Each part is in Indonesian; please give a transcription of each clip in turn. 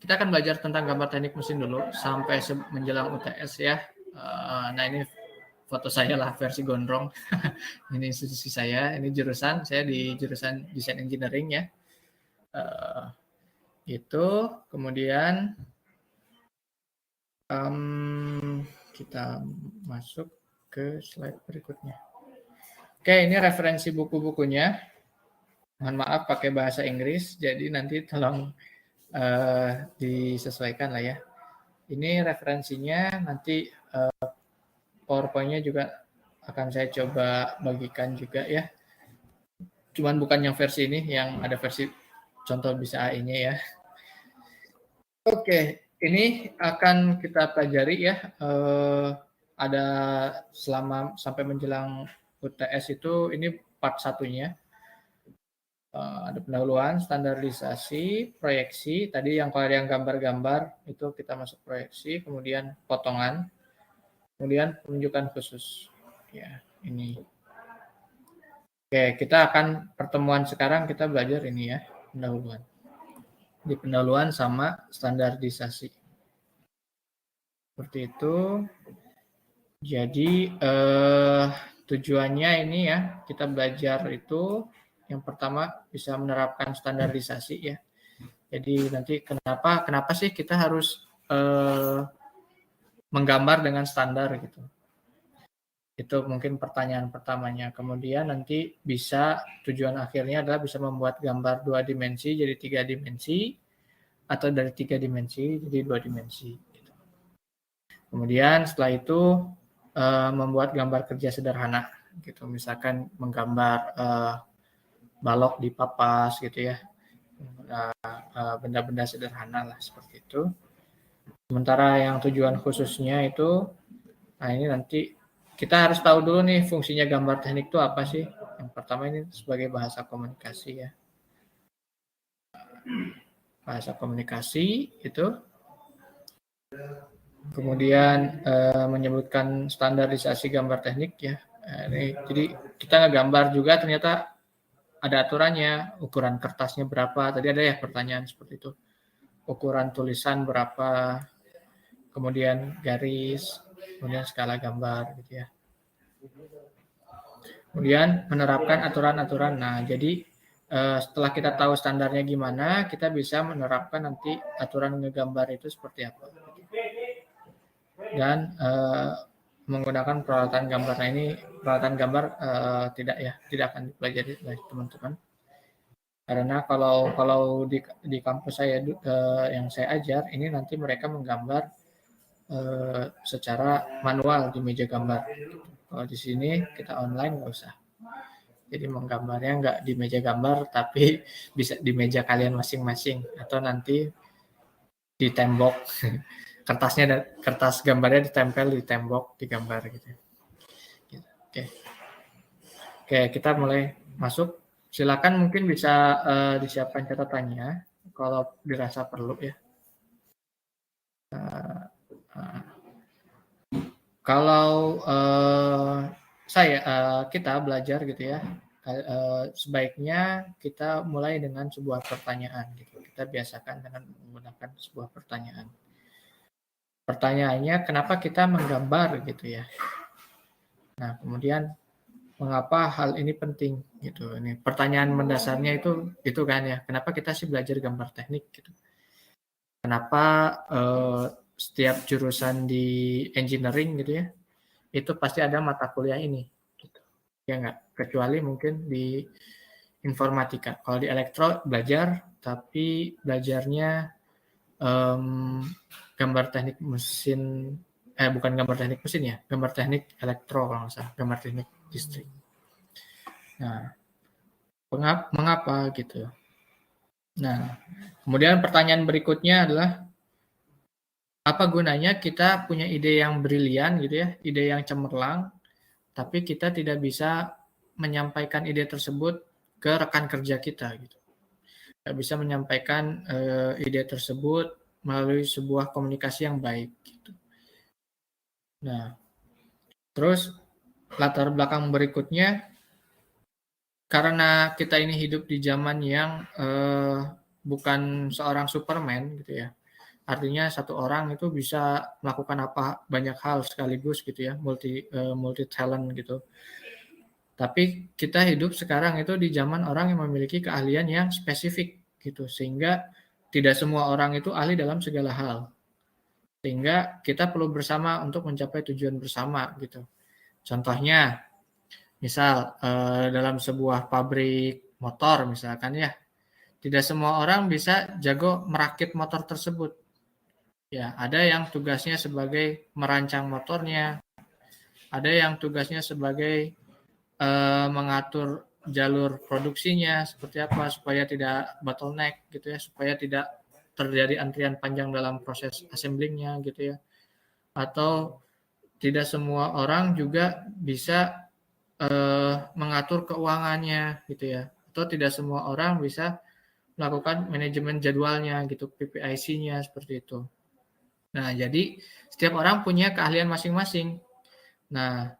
kita akan belajar tentang gambar teknik mesin dulu sampai menjelang UTS ya. Nah ini foto saya lah versi gondrong. Ini institusi saya, ini jurusan saya di jurusan Desain Engineering ya. Itu kemudian kita masuk ke slide berikutnya. Oke, ini referensi buku-bukunya. Mohon maaf pakai bahasa Inggris, jadi nanti tolong disesuaikan lah ya. Ini referensinya, nanti PowerPoint-nya juga akan saya coba bagikan juga ya. Cuman bukan yang versi ini, yang ada versi contoh bisa AI-nya ya. Oke, ini akan kita pelajari ya. Ada selama sampai menjelang UTS itu, ini part satunya. Ada pendahuluan, standarisasi, proyeksi. Tadi yang kalau ada yang gambar-gambar itu kita masuk proyeksi, kemudian potongan, kemudian penunjukan khusus. Ya, ini. Oke, kita akan pertemuan sekarang kita belajar ini ya, pendahuluan. Di pendahuluan sama standarisasi. Seperti itu. Jadi tujuannya ini ya, kita belajar itu yang pertama bisa menerapkan standarisasi ya. Jadi nanti kenapa sih kita harus menggambar dengan standar gitu. Itu mungkin pertanyaan pertamanya. Kemudian nanti bisa tujuan akhirnya adalah bisa membuat gambar 2 dimensi jadi 3 dimensi atau dari 3 dimensi jadi 2 dimensi. Gitu. Kemudian setelah itu membuat gambar kerja sederhana gitu. Misalkan menggambar balok di papas gitu ya. Benda-benda sederhana lah seperti itu. Sementara yang tujuan khususnya itu, nah ini nanti kita harus tahu dulu nih fungsinya gambar teknik itu apa sih. Yang pertama ini sebagai bahasa komunikasi ya. Bahasa komunikasi itu. Kemudian menyebutkan standarisasi gambar teknik ya. Jadi kita ngegambar juga ternyata ada aturannya, ukuran kertasnya berapa, tadi ada ya pertanyaan seperti itu. Ukuran tulisan berapa, kemudian garis, kemudian skala gambar gitu ya. Kemudian menerapkan aturan-aturan. Nah, jadi setelah kita tahu standarnya gimana, kita bisa menerapkan nanti aturan ngegambar itu seperti apa. Dan menggunakan peralatan gambar. Nah ini peralatan gambar tidak akan dipelajari oleh teman-teman. Karena kalau di kampus saya yang saya ajar, ini nanti mereka menggambar secara manual di meja gambar. Kalau di sini kita online nggak usah. Jadi menggambarnya nggak di meja gambar, tapi bisa di meja kalian masing-masing atau nanti di tembok. Kertas gambarnya ditempel di tembok, digambar gitu. Oke, kita mulai masuk. Silakan mungkin bisa disiapkan catatannya kalau dirasa perlu ya. Kalau kita belajar gitu ya, sebaiknya kita mulai dengan sebuah pertanyaan gitu. Kita biasakan dengan menggunakan sebuah pertanyaan. Pertanyaannya kenapa kita menggambar gitu ya. Nah, kemudian mengapa hal ini penting gitu. Ini pertanyaan mendasarnya itu kan ya. Kenapa kita sih belajar gambar teknik gitu. Kenapa setiap jurusan di engineering gitu ya. Itu pasti ada mata kuliah ini gitu. Ya enggak, kecuali mungkin di informatika. Kalau di elektro belajar tapi belajarnya gambar teknik mesin, bukan gambar teknik mesin ya, gambar teknik elektro kalau nggak salah, gambar teknik listrik. Nah, mengapa gitu? Nah, kemudian pertanyaan berikutnya adalah apa gunanya kita punya ide yang brilian gitu ya, ide yang cemerlang, tapi kita tidak bisa menyampaikan ide tersebut ke rekan kerja kita gitu. Tidak bisa menyampaikan ide tersebut melalui sebuah komunikasi yang baik gitu. Nah, terus latar belakang berikutnya karena kita ini hidup di zaman yang bukan seorang Superman gitu ya. Artinya satu orang itu bisa melakukan banyak hal sekaligus gitu ya, multi talent gitu. Tapi kita hidup sekarang itu di zaman orang yang memiliki keahlian yang spesifik gitu, sehingga tidak semua orang itu ahli dalam segala hal. Sehingga kita perlu bersama untuk mencapai tujuan bersama gitu. Contohnya, misal dalam sebuah pabrik motor misalkan ya, tidak semua orang bisa jago merakit motor tersebut. Ya, ada yang tugasnya sebagai merancang motornya, ada yang tugasnya sebagai mengatur jalur produksinya seperti apa supaya tidak bottleneck gitu ya, supaya tidak terjadi antrian panjang dalam proses assemblingnya gitu ya. Atau tidak semua orang juga bisa mengatur keuangannya gitu ya. Atau tidak semua orang bisa melakukan manajemen jadwalnya gitu, PPIC-nya seperti itu. Nah, jadi setiap orang punya keahlian masing-masing. Nah,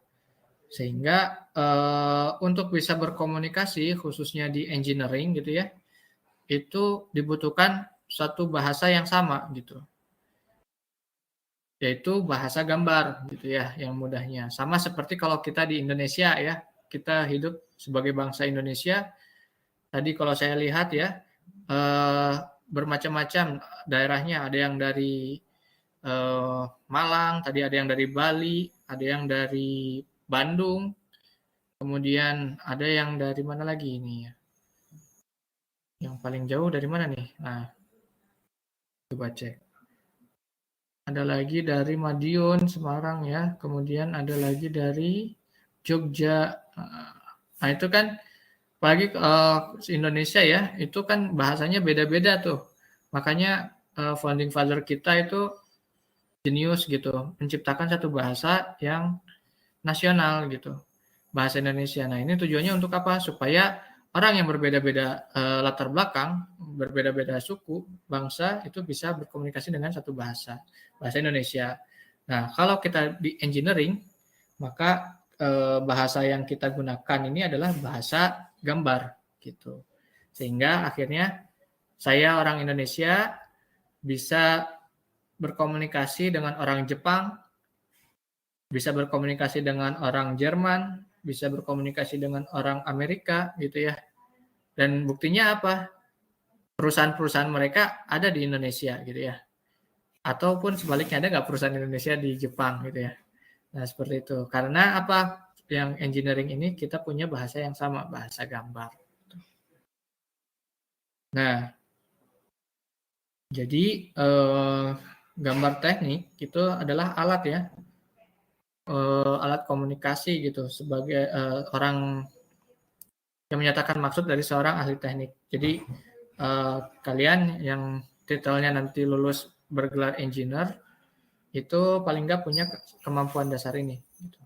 sehingga untuk bisa berkomunikasi khususnya di engineering gitu ya, itu dibutuhkan suatu bahasa yang sama gitu. Yaitu bahasa gambar gitu ya, yang mudahnya. Sama seperti kalau kita di Indonesia ya, kita hidup sebagai bangsa Indonesia. Tadi kalau saya lihat ya, bermacam-macam daerahnya, ada yang dari Malang, tadi ada yang dari Bali, ada yang dari Bandung, kemudian ada yang dari mana lagi ini ya? Yang paling jauh dari mana nih? Nah, coba cek. Ada lagi dari Madiun, Semarang ya. Kemudian ada lagi dari Jogja. Nah, itu kan apalagi Indonesia ya, itu kan bahasanya beda-beda tuh. Makanya founding father kita itu jenius gitu, menciptakan satu bahasa yang nasional gitu, bahasa Indonesia. Nah, ini tujuannya untuk apa? Supaya orang yang berbeda-beda latar belakang, berbeda-beda suku, bangsa, itu bisa berkomunikasi dengan satu bahasa Indonesia. Nah, kalau kita di engineering, maka bahasa yang kita gunakan ini adalah bahasa gambar gitu. Sehingga akhirnya saya orang Indonesia bisa berkomunikasi dengan orang Jepang, bisa berkomunikasi dengan orang Jerman, bisa berkomunikasi dengan orang Amerika gitu ya. Dan buktinya apa? Perusahaan-perusahaan mereka ada di Indonesia gitu ya. Ataupun sebaliknya, ada nggak perusahaan Indonesia di Jepang gitu ya. Nah, seperti itu. Karena apa? Yang engineering ini kita punya bahasa yang sama, bahasa gambar. Nah, jadi gambar teknik itu adalah alat ya, alat komunikasi gitu sebagai orang yang menyatakan maksud dari seorang ahli teknik. Jadi kalian yang titelnya nanti lulus bergelar engineer itu paling nggak punya kemampuan dasar ini. Gitu.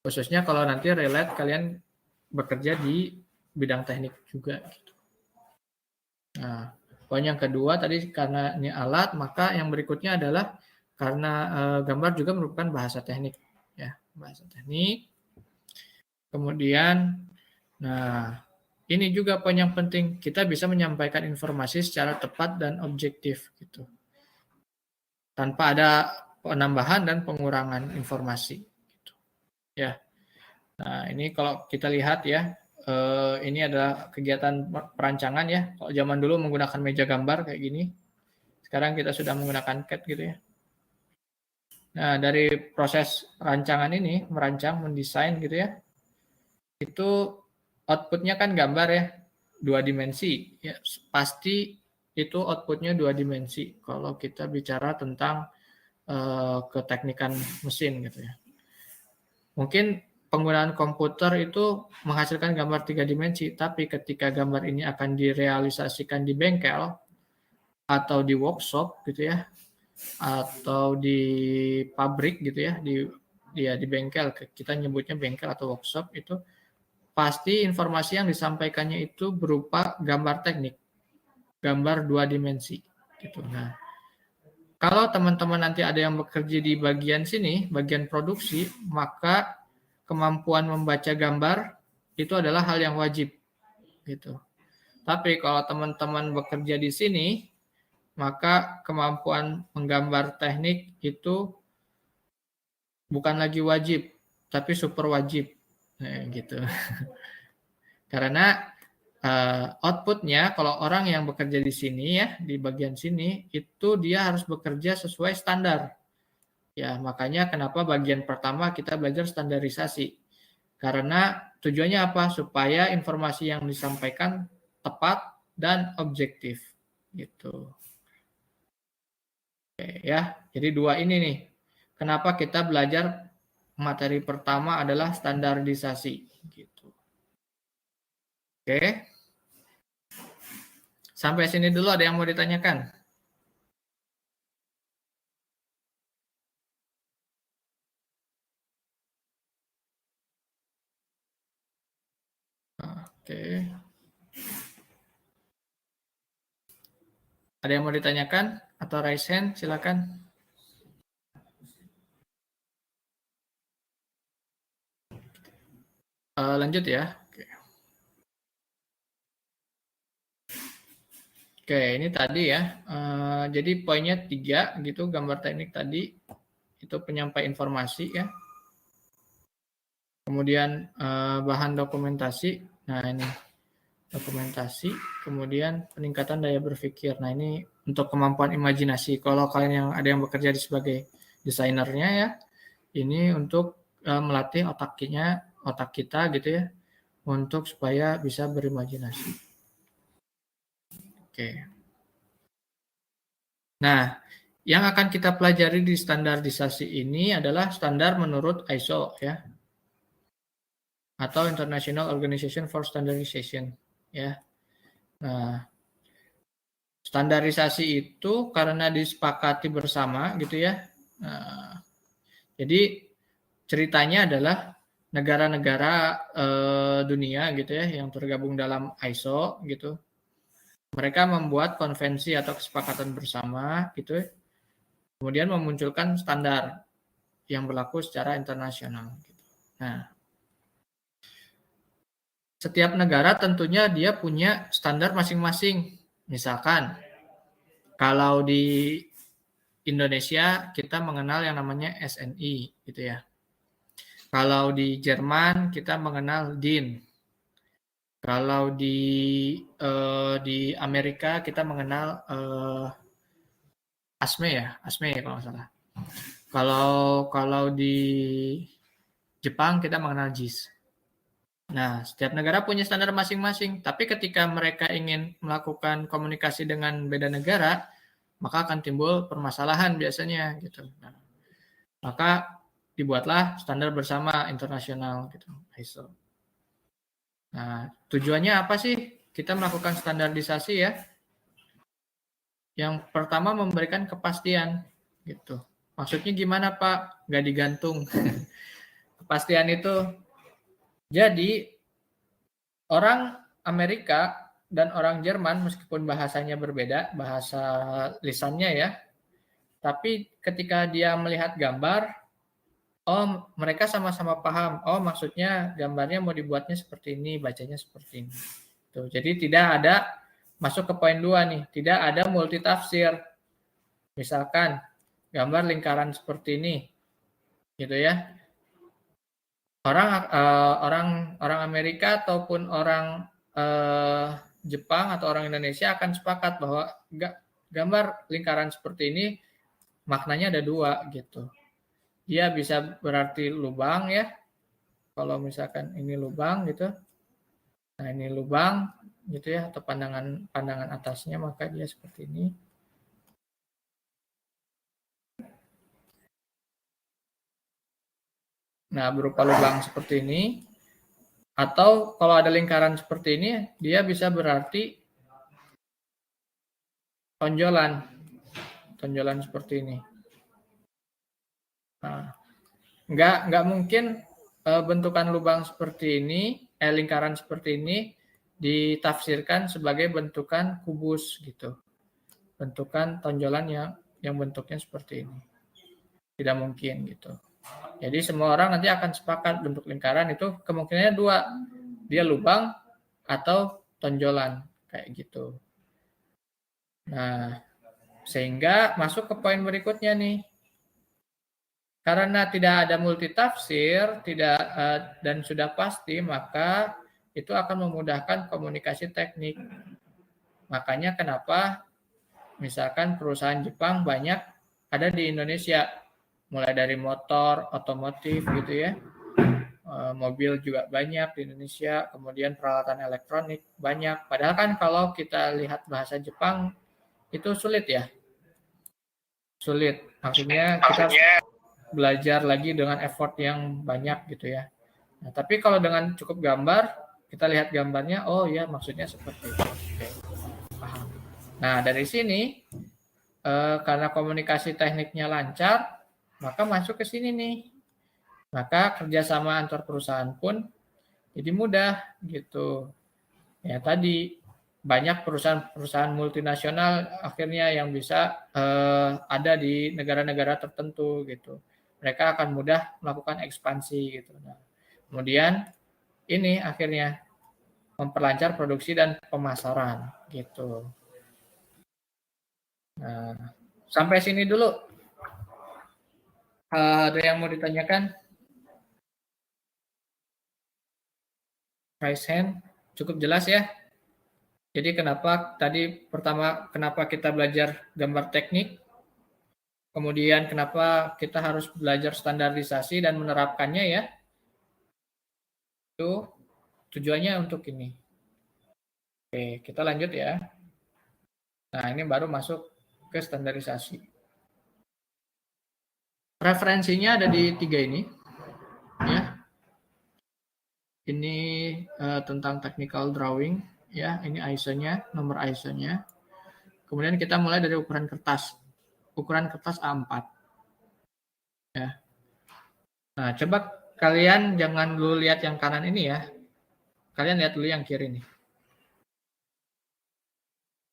Khususnya kalau nanti relate kalian bekerja di bidang teknik juga. Gitu. Nah, poin yang kedua tadi karena ini alat, maka yang berikutnya adalah karena gambar juga merupakan bahasa teknik, ya bahasa teknik. Kemudian, nah ini juga poin yang penting, kita bisa menyampaikan informasi secara tepat dan objektif, gitu, tanpa ada penambahan dan pengurangan informasi. Gitu. Ya, nah ini kalau kita lihat ya. Ini adalah kegiatan perancangan ya. Kalau zaman dulu menggunakan meja gambar kayak gini. Sekarang kita sudah menggunakan CAD gitu ya. Nah, dari proses rancangan ini, merancang, mendesain gitu ya. Itu outputnya kan gambar ya, 2 dimensi. Ya, pasti itu outputnya 2 dimensi kalau kita bicara tentang keteknikan mesin gitu ya. Mungkin penggunaan komputer itu menghasilkan gambar 3 dimensi, tapi ketika gambar ini akan direalisasikan di bengkel atau di workshop gitu ya, atau di pabrik gitu ya, di bengkel, kita nyebutnya bengkel atau workshop, itu pasti informasi yang disampaikannya itu berupa gambar teknik, gambar 2 dimensi gitu. Nah, kalau teman-teman nanti ada yang bekerja di bagian sini, bagian produksi, maka kemampuan membaca gambar itu adalah hal yang wajib gitu. Tapi kalau teman-teman bekerja di sini, maka kemampuan menggambar teknik itu bukan lagi wajib, tapi super wajib. Nah, gitu. Karena outputnya kalau orang yang bekerja di sini ya, di bagian sini, itu dia harus bekerja sesuai standar. Ya, makanya kenapa bagian pertama kita belajar standarisasi. Karena tujuannya apa? Supaya informasi yang disampaikan tepat dan objektif. Gitu. Oke, ya. Jadi dua ini nih. Kenapa kita belajar materi pertama adalah standarisasi. Gitu. Oke. Sampai sini dulu ada yang mau ditanyakan? Oke. Ada yang mau ditanyakan? Atau raise hand? Silakan. Lanjut ya. Oke, ini tadi ya. Jadi poinnya 3 gitu, gambar teknik tadi itu penyampai informasi ya. Kemudian bahan dokumentasi. Nah, ini dokumentasi, kemudian peningkatan daya berpikir. Nah, ini untuk kemampuan imajinasi. Kalau kalian yang ada yang bekerja sebagai desainernya ya, ini untuk melatih otak kita gitu ya, untuk supaya bisa berimajinasi. Oke. Nah, yang akan kita pelajari di standarisasi ini adalah standar menurut ISO ya, atau International Organization for Standardization ya. Nah, standarisasi itu karena disepakati bersama gitu ya. Nah, jadi ceritanya adalah negara-negara dunia gitu ya yang tergabung dalam ISO gitu. Mereka membuat konvensi atau kesepakatan bersama gitu, kemudian memunculkan standar yang berlaku secara internasional. Gitu. Nah, setiap negara tentunya dia punya standar masing-masing. Misalkan, kalau di Indonesia kita mengenal yang namanya SNI, gitu ya. Kalau di Jerman kita mengenal DIN. Kalau di Amerika kita mengenal ASME ya kalau nggak salah. Kalau di Jepang kita mengenal JIS. Nah, setiap negara punya standar masing-masing, tapi ketika mereka ingin melakukan komunikasi dengan beda negara, maka akan timbul permasalahan biasanya gitu. Nah, maka dibuatlah standar bersama internasional gitu, ISO. Nah, tujuannya apa sih kita melakukan standarisasi ya? Yang pertama memberikan kepastian gitu. Maksudnya gimana Pak? Nggak digantung. Kepastian itu jadi orang Amerika dan orang Jerman meskipun bahasanya berbeda, bahasa lisannya ya, tapi ketika dia melihat gambar, oh mereka sama-sama paham, oh maksudnya gambarnya mau dibuatnya seperti ini, bacanya seperti ini. Tuh, jadi tidak ada, masuk ke poin 2 nih, tidak ada multitafsir. Misalkan gambar lingkaran seperti ini, gitu ya. Orang Amerika ataupun orang Jepang atau orang Indonesia akan sepakat bahwa gambar lingkaran seperti ini maknanya ada 2 gitu. Dia bisa berarti lubang ya. Kalau misalkan ini lubang gitu. Nah, ini lubang gitu ya, atau pandangan atasnya, maka dia seperti ini. Nah, berupa lubang seperti ini. Atau kalau ada lingkaran seperti ini, dia bisa berarti tonjolan seperti ini. Nah, nggak mungkin bentukan lubang seperti ini, lingkaran seperti ini ditafsirkan sebagai bentukan kubus gitu, bentukan tonjolan yang bentuknya seperti ini, tidak mungkin gitu. Jadi semua orang nanti akan sepakat bentuk lingkaran itu kemungkinannya 2, dia lubang atau tonjolan kayak gitu. Nah, Sehingga masuk ke poin berikutnya nih. Karena tidak ada multitafsir, dan sudah pasti, maka itu akan memudahkan komunikasi teknik. Makanya kenapa misalkan perusahaan Jepang banyak ada di Indonesia, mulai dari motor, otomotif gitu ya, mobil juga banyak di Indonesia, kemudian peralatan elektronik banyak. Padahal kan kalau kita lihat bahasa Jepang itu sulit ya, sulit. Maksudnya kita belajar lagi dengan effort yang banyak gitu ya. Nah, tapi kalau dengan cukup gambar, kita lihat gambarnya, oh ya maksudnya seperti itu. Oke, paham. Nah, dari sini karena komunikasi tekniknya lancar, maka masuk ke sini nih. Maka kerjasama antar perusahaan pun jadi mudah gitu. Ya tadi banyak perusahaan-perusahaan multinasional akhirnya yang bisa ada di negara-negara tertentu gitu. Mereka akan mudah melakukan ekspansi gitu. Nah, kemudian ini akhirnya memperlancar produksi dan pemasaran gitu. Nah, sampai sini dulu. Ada yang mau ditanyakan? Raise hand. Cukup jelas ya? Jadi kenapa tadi pertama kenapa kita belajar gambar teknik? Kemudian kenapa kita harus belajar standarisasi dan menerapkannya ya? Itu tujuannya untuk ini. Oke, kita lanjut ya. Nah, ini baru masuk ke standarisasi. Referensinya ada di 3 ini. Ya. Ini tentang technical drawing ya, ini ISO-nya, nomor ISO-nya. Kemudian kita mulai dari ukuran kertas. Ukuran kertas A4. Ya. Nah, coba kalian jangan dulu lihat yang kanan ini ya. Kalian lihat dulu yang kiri nih.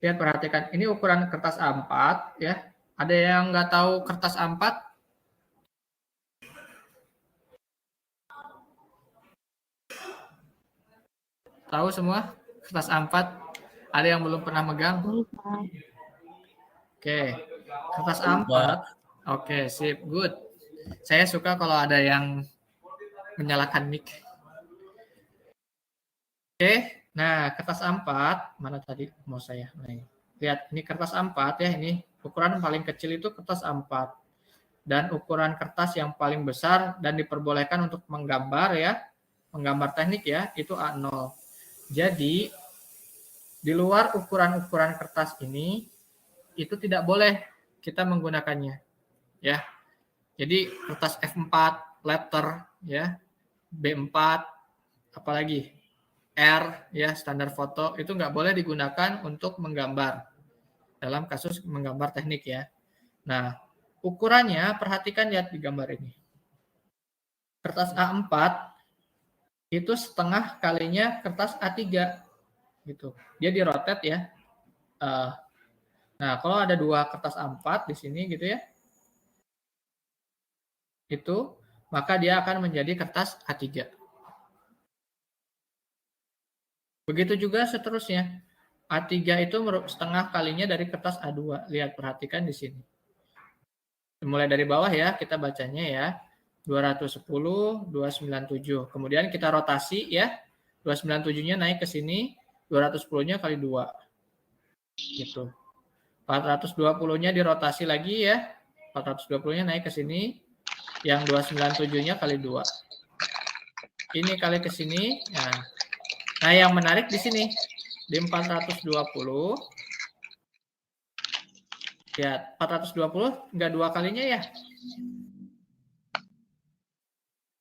Lihat, perhatikan. Ini ukuran kertas A4 ya. Ada yang nggak tahu kertas A4? Tahu semua kertas A4? Ada yang belum pernah megang? Oke. Kertas A4. Oke, sip. Good. Saya suka kalau ada yang menyalakan mic. Oke. Nah, kertas A4 mana tadi mau saya? Nah, lihat, ini kertas A4 ya, ini ukuran paling kecil itu kertas A4. Dan ukuran kertas yang paling besar dan diperbolehkan untuk menggambar ya, menggambar teknik ya, itu A0. Jadi di luar ukuran-ukuran kertas ini itu tidak boleh kita menggunakannya ya. Jadi kertas F4, letter ya, B4, apalagi R ya, standar foto itu nggak boleh digunakan untuk menggambar dalam kasus menggambar teknik ya. Nah, ukurannya perhatikan, lihat di gambar ini. Kertas A4 itu setengah kalinya kertas A3 gitu. Dia dirotet ya. Nah, kalau ada 2 kertas A4 di sini gitu ya, itu maka dia akan menjadi kertas A3. Begitu juga seterusnya. A3 itu setengah kalinya dari kertas A2. Lihat, perhatikan di sini. Mulai dari bawah ya, kita bacanya ya. 210, 297. Kemudian kita rotasi ya. 297-nya naik ke sini, 210-nya kali 2. Gitu. 420-nya dirotasi lagi ya. 420-nya naik ke sini. Yang 297-nya kali 2. Ini kali ke sini. Nah, yang menarik di sini. Di 420. Ya, 420 enggak 2 kalinya ya.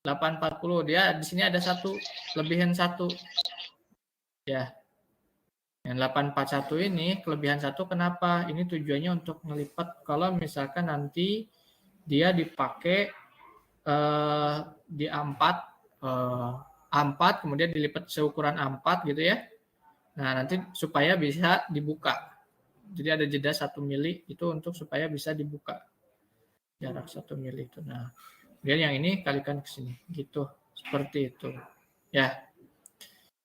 840. Dia di sini ada 1, lebihan 1. Ya. Yang 841 ini kelebihan 1 kenapa? Ini tujuannya untuk ngelipat kalau misalkan nanti dia dipakai di A4 A4 kemudian dilipat seukuran A4 gitu ya. Nah, nanti supaya bisa dibuka. Jadi ada jeda 1 mili itu untuk supaya bisa dibuka. Jarak 1 mili itu. Nah, kemudian yang ini kalikan ke sini gitu. Seperti itu. Ya.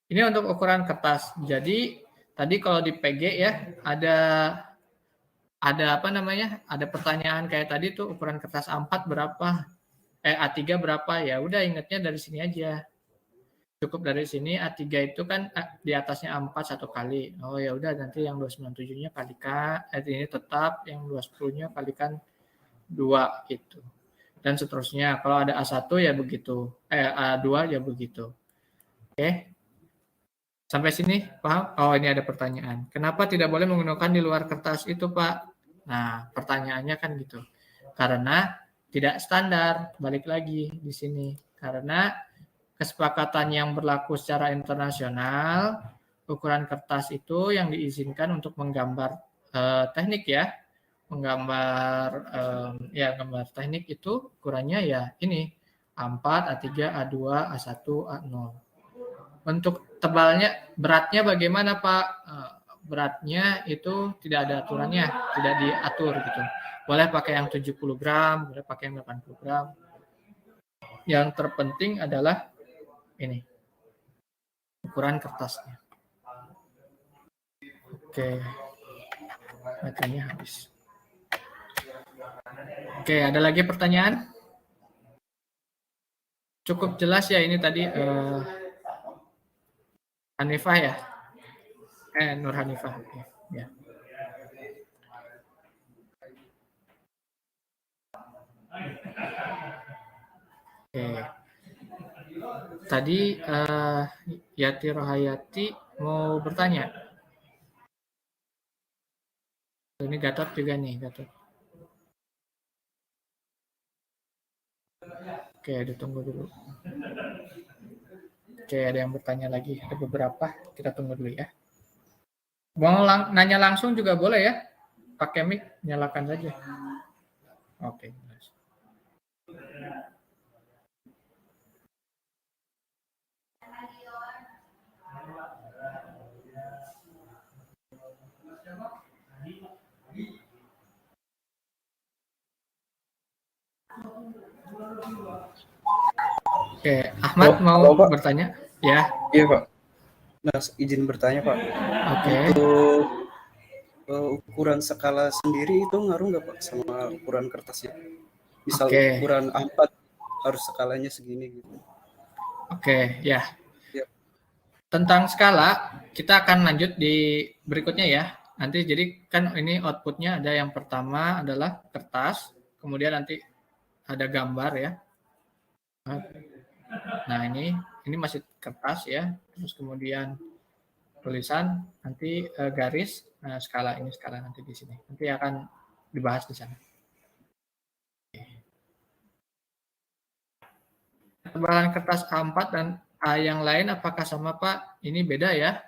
Ini untuk ukuran kertas. Jadi tadi kalau di PG ya ada ada apa namanya? Ada pertanyaan kayak tadi tuh ukuran kertas A4 berapa? A3 berapa? Ya udah ingatnya dari sini aja. Cukup dari sini A3 itu kan di atasnya A4 1 kali. Oh ya udah nanti yang 297-nya kalikan ini tetap yang 210-nya kalikan 2 gitu. Dan seterusnya. Kalau ada A1 ya begitu. A2 ya begitu. Oke. Sampai sini paham? Oh, ini ada pertanyaan. Kenapa tidak boleh menggunakan di luar kertas itu, Pak? Nah, pertanyaannya kan gitu. Karena tidak standar, balik lagi di sini. Karena kesepakatan yang berlaku secara internasional, ukuran kertas itu yang diizinkan untuk menggambar teknik ya. Menggambar gambar teknik itu ukurannya ya ini A4, A3, A2, A1, A0. Untuk tebalnya, beratnya bagaimana Pak? Beratnya itu tidak ada aturannya, tidak diatur gitu. Boleh pakai yang 70 gram, boleh pakai yang 80 gram. Yang terpenting adalah ini, ukuran kertasnya. Oke, baterainya habis. Oke, ada lagi pertanyaan? Cukup jelas ya ini tadi Hanifah ya? Nur Hanifah. Ya. Oke. Tadi Yati Rohayati mau bertanya. Ini Gatot juga nih, Gatot. Oke, ditunggu dulu. Oke, ada yang bertanya lagi. Ada beberapa. Kita tunggu dulu ya. Mau nanya langsung juga boleh ya. Pakai mic, nyalakan saja. Oke. Oke, Ahmad mau Pak bertanya? Ya. Iya Pak. Nah, izin bertanya Pak. Oke. Untuk ukuran skala sendiri itu ngaruh nggak Pak sama ukuran kertasnya? Misal ukuran A4 harus skalanya segini gitu. Oke, ya. Tentang skala, kita akan lanjut di berikutnya ya. Nanti jadi kan ini outputnya ada yang pertama adalah kertas, kemudian nanti ada gambar ya. Nah ini masih kertas ya, terus kemudian tulisan, nanti garis, nah skala ini skala nanti di sini. Nanti akan dibahas di sana. Ketebalan kertas A4 dan A yang lain apakah sama Pak? Ini beda ya.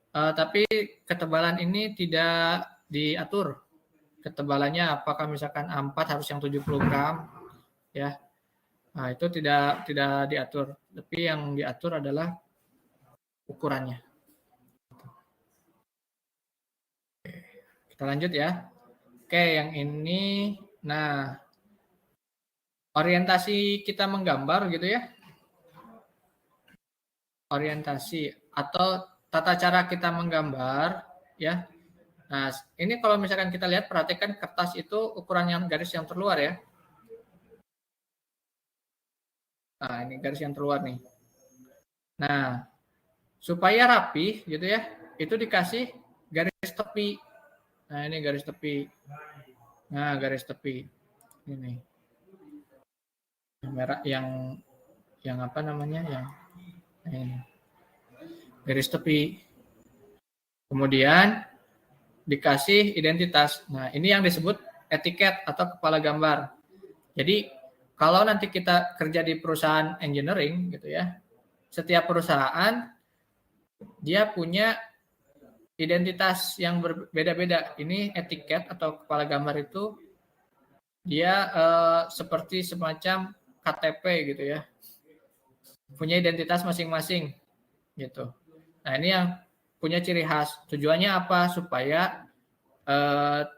Tapi ketebalan ini tidak diatur. Ketebalannya apakah misalkan A4 harus yang 70 gram ya. Nah, itu tidak diatur. Tapi yang diatur adalah ukurannya. Oke, kita lanjut ya. Oke, yang ini nah orientasi kita menggambar gitu ya. Orientasi atau tata cara kita menggambar ya. Nah, ini kalau misalkan kita lihat, perhatikan kertas itu ukuran yang garis yang terluar ya. Nah, ini garis yang terluar nih. Nah, supaya rapi gitu ya, itu dikasih garis tepi. Nah, ini garis tepi. Nah, garis tepi. Ini. Yang merah yang apa namanya? Yang ini. Garis tepi. Kemudian dikasih identitas. Nah, ini yang disebut etiket atau kepala gambar. Jadi, kalau nanti kita kerja di perusahaan engineering gitu ya, setiap perusahaan dia punya identitas yang berbeda-beda. Ini etiket atau kepala gambar itu dia seperti semacam KTP gitu ya. Punya identitas masing-masing gitu. Nah, ini yang punya ciri khas. Tujuannya apa? Supaya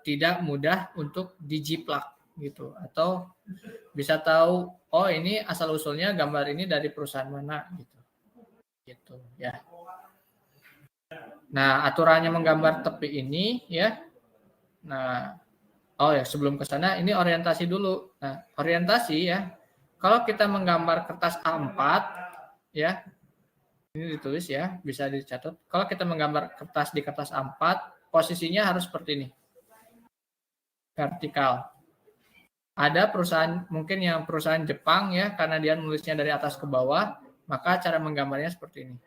tidak mudah untuk dijiplak gitu, atau bisa tahu oh ini asal usulnya gambar ini dari perusahaan mana gitu ya. Nah, aturannya menggambar tepi ini ya. Nah, Oh ya, sebelum ke sana ini orientasi dulu. Nah, orientasi ya. Kalau kita menggambar kertas A4 ya, ini ditulis ya, bisa dicatat. Kalau kita menggambar kertas di kertas A4, posisinya harus seperti ini. Vertikal. Ada perusahaan, mungkin yang perusahaan Jepang ya, karena dia nulisnya dari atas ke bawah, maka cara menggambarnya seperti ini.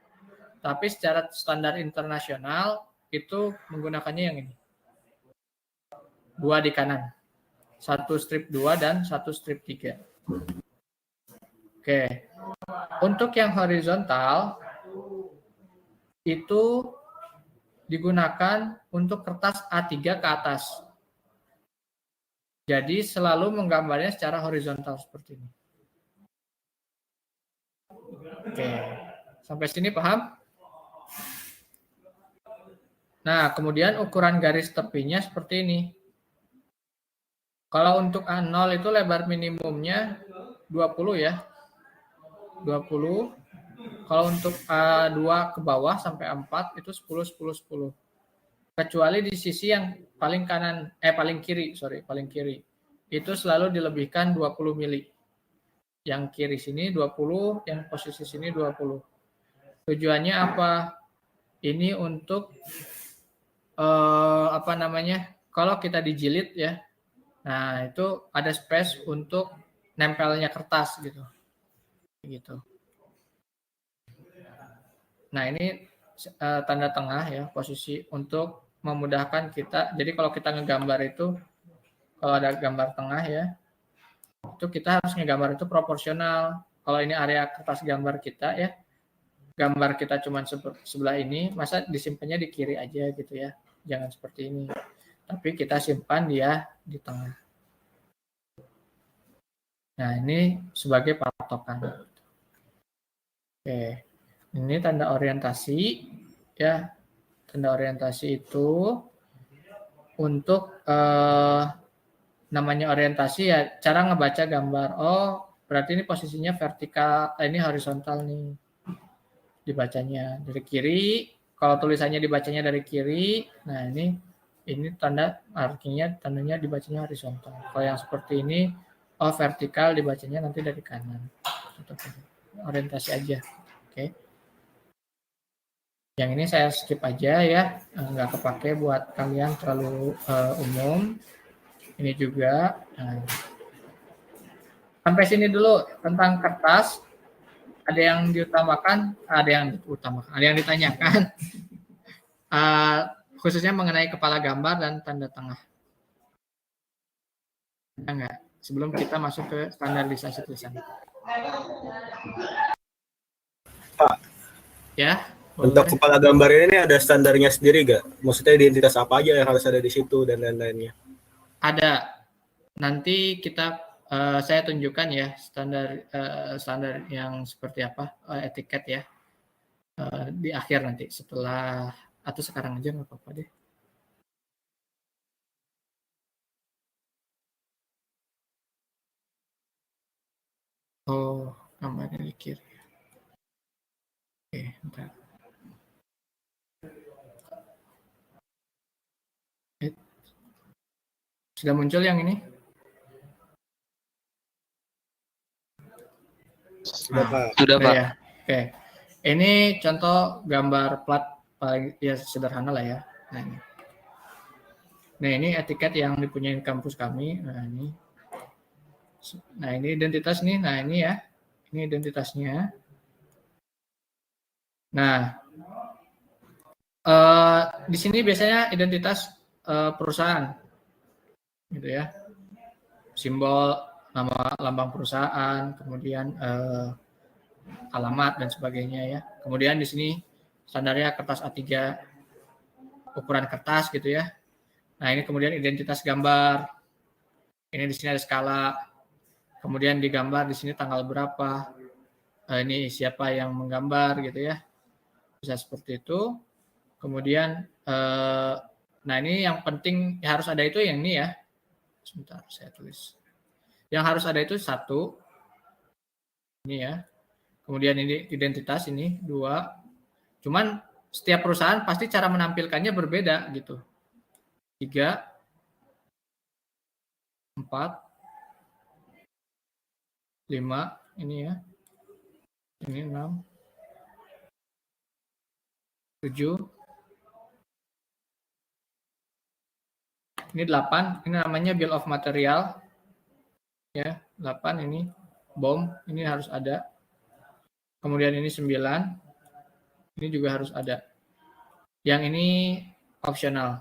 Tapi secara standar internasional, itu menggunakannya yang ini. 2 di kanan. 1 strip 2 dan 1 strip 3. Oke. Untuk yang horizontal, itu digunakan untuk kertas A3 ke atas. Jadi selalu menggambarnya secara horizontal seperti ini. Oke. Sampai sini paham? Nah, kemudian ukuran garis tepinya seperti ini. Kalau untuk A0 itu lebar minimumnya 20 ya. 20. Kalau untuk A2 ke bawah sampai A4 itu 10, 10, 10. Kecuali di sisi yang paling kanan, paling kiri. Itu selalu dilebihkan 20 mili. Yang kiri sini 20, yang posisi sini 20. Tujuannya apa? Ini untuk kalau kita dijilid ya, nah itu ada space untuk nempelnya kertas gitu. Nah ini tanda tengah ya, posisi untuk memudahkan kita. Jadi kalau kita ngegambar itu, kalau ada gambar tengah ya, itu kita harus ngegambar itu proporsional. Kalau ini area kertas gambar kita ya, gambar kita cuma sebelah ini, masa disimpannya di kiri aja gitu ya. Jangan seperti ini. Tapi kita simpan dia di tengah. Nah, ini sebagai patokan. Oke. Ini tanda orientasi ya. Tanda orientasi itu untuk namanya orientasi ya, cara ngebaca gambar. Oh, berarti ini posisinya vertikal, ini horizontal nih. Dibacanya dari kiri. Kalau tulisannya dibacanya dari kiri, nah ini tanda artinya tandanya dibacanya horizontal. Kalau yang seperti ini, vertikal dibacanya nanti dari kanan. Orientasi aja. Oke. Yang ini saya skip aja ya, nggak kepake buat kalian terlalu umum. Ini juga. Nah. Sampai sini dulu tentang kertas. Ada yang diutamakan, ada yang ditanyakan. Khususnya mengenai kepala gambar dan tanda tengah. Enggak, sebelum kita masuk ke standarisasi tulisan. Pak, ya. Untuk kepala gambar ini ada standarnya sendiri gak? Maksudnya identitas apa aja yang harus ada di situ dan lain-lainnya? Ada. Nanti saya tunjukkan ya standar yang seperti apa, etiket ya, di akhir nanti setelah, atau sekarang aja nggak apa-apa deh. Oh, gambarnya di kiri. Oke, bentar. Sudah muncul yang ini? Sudah, Pak. Sudah, Pak. Ya. Oke. Ini contoh gambar plat paling ya sederhana lah ya. Nah, ini etiket yang dipunyai kampus kami. Nah, ini identitas nih. Nah, ini ya. Ini identitasnya. Nah, di sini biasanya identitas perusahaan. Gitu ya. Simbol, nama, lambang perusahaan, kemudian alamat dan sebagainya ya. Kemudian di sini standarnya kertas A3, ukuran kertas gitu ya. Nah, ini kemudian identitas gambar. Ini di sini ada skala. Kemudian digambar di sini tanggal berapa. Ini siapa yang menggambar gitu ya. Bisa seperti itu. Kemudian nah ini yang penting harus ada itu yang ini ya. Sebentar saya tulis. Yang harus ada itu 1. Ini ya. Kemudian ini identitas ini 2. Cuman setiap perusahaan pasti cara menampilkannya berbeda gitu. 3. 4, 5, ini ya. Ini 6, 7, ini 8, ini namanya bill of material. Ya, 8 ini bom, ini harus ada. Kemudian ini 9, ini juga harus ada. Yang ini opsional,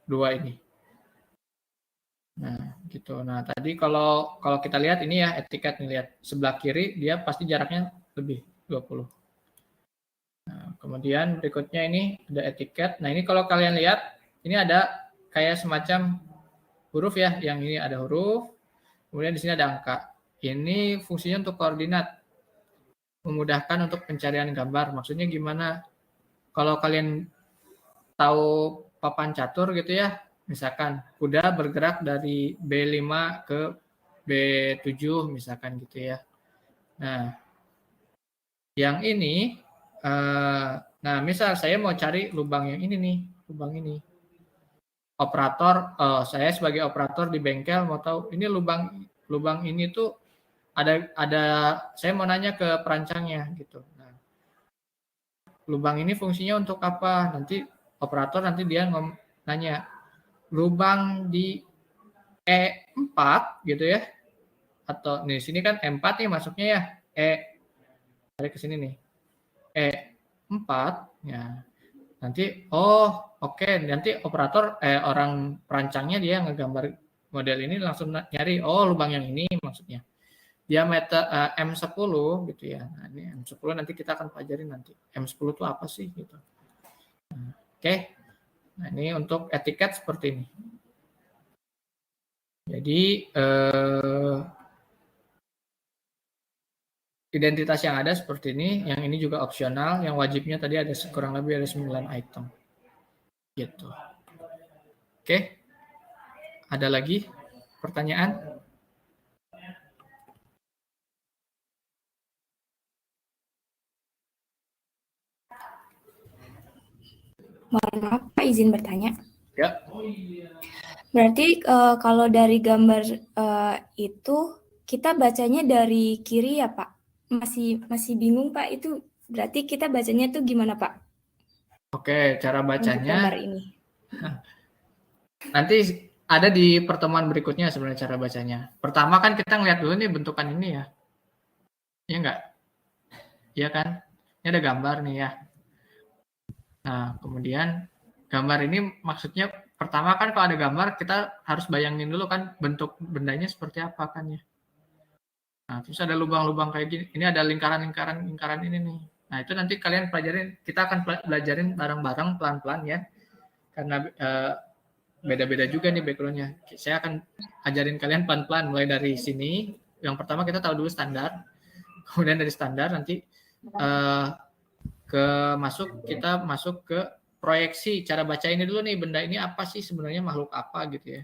2 ini. Nah, gitu. Nah, tadi kalau kita lihat ini ya etiket nih, lihat sebelah kiri dia pasti jaraknya lebih 20. Nah, kemudian berikutnya ini ada etiket. Nah, ini kalau kalian lihat ini ada kayak semacam huruf ya, yang ini ada huruf, kemudian di sini ada angka. Ini fungsinya untuk koordinat, memudahkan untuk pencarian gambar. Maksudnya gimana? Kalau kalian tahu papan catur gitu ya, misalkan kuda bergerak dari B5 ke B7 misalkan gitu ya. Nah, yang ini, nah misal saya mau cari lubang yang ini nih, lubang ini. Operator, saya sebagai operator di bengkel mau tahu ini lubang ini tuh ada saya mau nanya ke perancangnya gitu. Nah, lubang ini fungsinya untuk apa? Nanti operator nanti dia nanya lubang di E4 gitu ya. Atau nih sini kan E4 nih masuknya ya. Tarik ke sini nih. E4 ya. Nanti oke, nanti operator orang perancangnya dia ngegambar model ini langsung nyari lubang yang ini maksudnya. Diameter M10 gitu ya. Nah, ini M10 nanti kita akan pelajari nanti. M10 itu apa sih gitu. Nah, oke. Nah, ini untuk etiket seperti ini. Jadi identitas yang ada seperti ini, yang ini juga opsional, yang wajibnya tadi ada kurang lebih ada 9 item. Gitu. Oke. Ada lagi pertanyaan? Mohon maaf Pak, izin bertanya. Ya. Berarti kalau dari gambar itu kita bacanya dari kiri ya Pak? Masih bingung Pak, itu berarti kita bacanya tuh gimana Pak? Oke, cara bacanya. Untuk gambar ini. Nanti ada di pertemuan berikutnya sebenarnya cara bacanya. Pertama kan kita ngeliat dulu nih bentukan ini ya. Iya enggak? Iya kan? Ini ada gambar nih ya. Nah, kemudian gambar ini maksudnya pertama kan kalau ada gambar kita harus bayangin dulu kan bentuk bendanya seperti apa kan ya. Nah, terus ada lubang-lubang kayak gini. Ini ada lingkaran ini nih. Nah, itu nanti kalian pelajarin, kita akan belajarin bareng-bareng pelan-pelan ya. Karena beda-beda juga nih background-nya. Saya akan ajarin kalian pelan-pelan mulai dari sini. Yang pertama kita tahu dulu standar. Kemudian dari standar nanti kita masuk ke proyeksi, cara baca ini dulu nih, benda ini apa sih sebenarnya, makhluk apa gitu ya.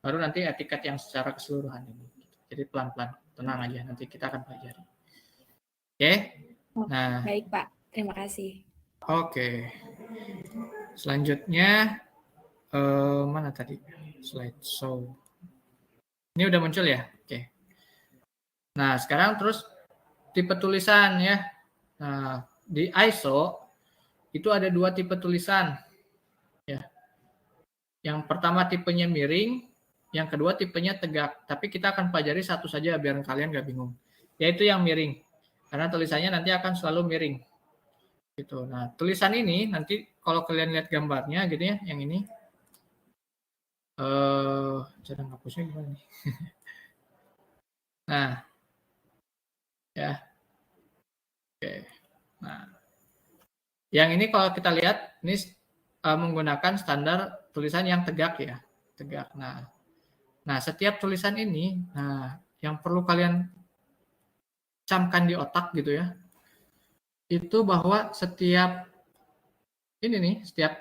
Baru nanti etiket yang secara keseluruhan ini. Jadi pelan-pelan, tenang aja, nanti kita akan pelajari. Oke? Nah, baik Pak, terima kasih. Oke. Selanjutnya mana tadi slideshow. Ini udah muncul ya? Oke. Nah, sekarang terus tipe tulisan ya. Nah, di ISO itu ada 2 tipe tulisan. Ya. Yang pertama tipenya miring, yang kedua tipenya tegak. Tapi kita akan pelajari satu saja biar kalian nggak bingung. Yaitu yang miring. Karena tulisannya nanti akan selalu miring. Gitu. Nah, tulisan ini nanti kalau kalian lihat gambarnya gitu ya, yang ini. Cara ngapusnya gimana nih? Nah. Ya. Oke. Nah, yang ini kalau kita lihat ini menggunakan standar tulisan yang tegak ya, tegak. Nah setiap tulisan ini, yang perlu kalian camkan di otak gitu ya, itu bahwa setiap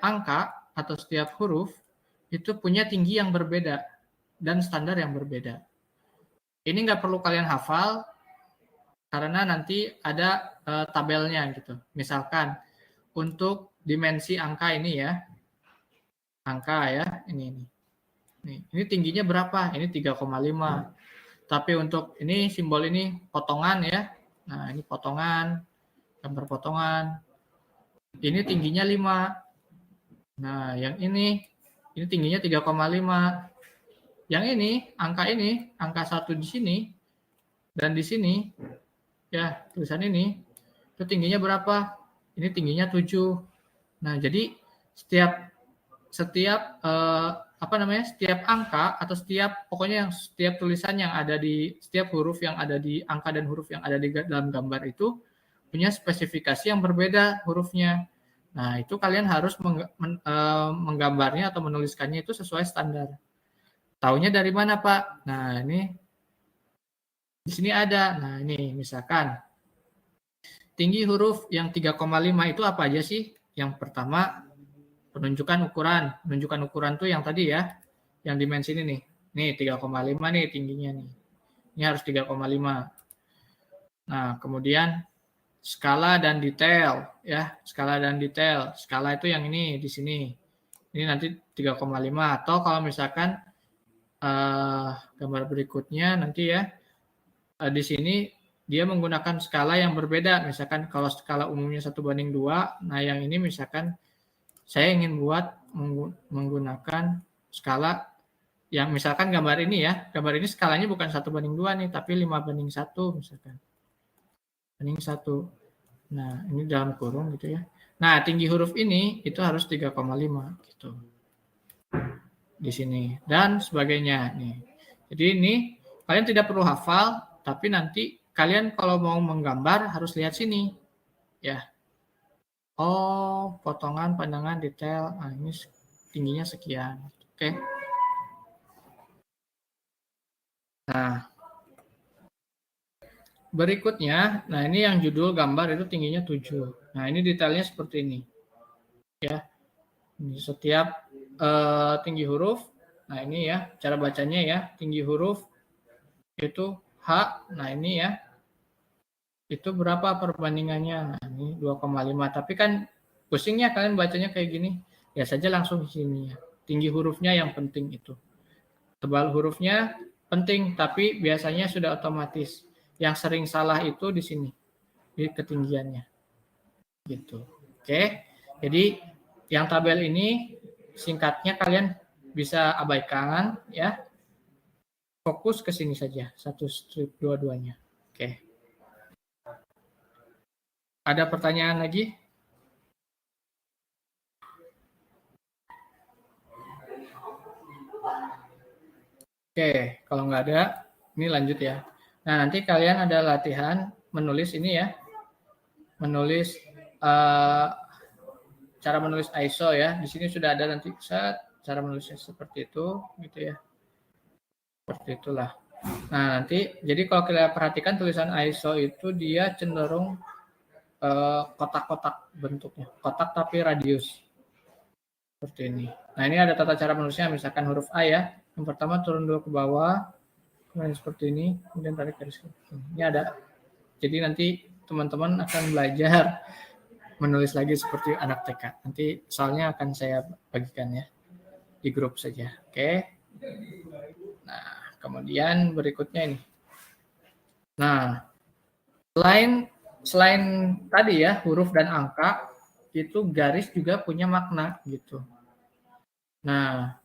angka atau setiap huruf itu punya tinggi yang berbeda dan standar yang berbeda. Ini nggak perlu kalian hafal karena nanti ada tabelnya gitu. Misalkan untuk dimensi angka ini ya, angka ya, ini. Nih, ini tingginya berapa? Ini 3,5. Tapi untuk ini simbol ini potongan ya. Nah, ini potongan, gambar potongan. Ini tingginya 5. Nah, yang ini tingginya 3,5. Yang ini, angka 1 di sini, dan di sini, ya, tulisan ini, itu tingginya berapa? Ini tingginya 7. Nah, jadi setiap setiap angka atau setiap tulisan yang ada di setiap huruf yang ada di angka dan huruf yang ada di dalam gambar itu punya spesifikasi yang berbeda hurufnya. Nah, itu kalian harus menggambarnya atau menuliskannya itu sesuai standar. Taunya dari mana, Pak? Nah, ini di sini ada. Nah, ini misalkan tinggi huruf yang 3,5 itu apa aja sih? Yang pertama, penunjukan ukuran. Penunjukan ukuran tuh yang tadi ya, yang dimensi ini nih. Nih 3,5 nih tingginya nih. Ini harus 3,5. Nah, kemudian skala dan detail ya, skala dan detail. Skala itu yang ini di sini. Ini nanti 3,5 atau kalau misalkan gambar berikutnya nanti ya di sini dia menggunakan skala yang berbeda. Misalkan kalau skala umumnya 1:2, nah yang ini misalkan saya ingin buat menggunakan skala yang misalkan gambar ini ya, gambar ini skalanya bukan 1:2 nih, tapi 5:1 misalkan. Banding 1. Nah, ini dalam kurung gitu ya. Nah, tinggi huruf ini itu harus 3,5 gitu. Di sini dan sebagainya nih. Jadi ini kalian tidak perlu hafal, tapi nanti kalian kalau mau menggambar harus lihat sini. Ya. Oh, potongan, pandangan, detail. Nah, ini tingginya sekian. Oke. Nah, berikutnya, nah ini yang judul gambar itu tingginya 7. Nah, ini detailnya seperti ini. Ya. Ini setiap tinggi huruf. Nah, ini ya, cara bacanya ya. Tinggi huruf itu H. Nah, ini ya. Itu berapa perbandingannya? Nah, ini 2,5. Tapi kan pusingnya kalian bacanya kayak gini. Ya saja langsung di sini ya. Tinggi hurufnya yang penting itu. Tebal hurufnya penting, tapi biasanya sudah otomatis. Yang sering salah itu di sini. Di ketinggiannya. Gitu. Oke. Jadi yang tabel ini singkatnya kalian bisa abaikan ya. Fokus ke sini saja. Satu strip dua-duanya. Oke. Ada pertanyaan lagi? Oke, kalau nggak ada, ini lanjut ya. Nah, nanti kalian ada latihan menulis ini ya. Menulis cara menulis ISO ya. Di sini sudah ada nanti cara menulisnya seperti itu gitu ya. Seperti itulah. Nah, nanti jadi kalau kita perhatikan tulisan ISO itu dia cenderung kotak-kotak bentuknya. Kotak tapi radius. Seperti ini. Nah, ini ada tata cara menulisnya, misalkan huruf A ya. Yang pertama turun dulu ke bawah, kemudian seperti ini, kemudian tarik garis. Ini ada. Jadi nanti teman-teman akan belajar menulis lagi seperti anak TK. Nanti soalnya akan saya bagikan ya di grup saja. Oke. Nah, kemudian berikutnya ini. Nah, selain tadi ya huruf dan angka, itu garis juga punya makna gitu. Nah,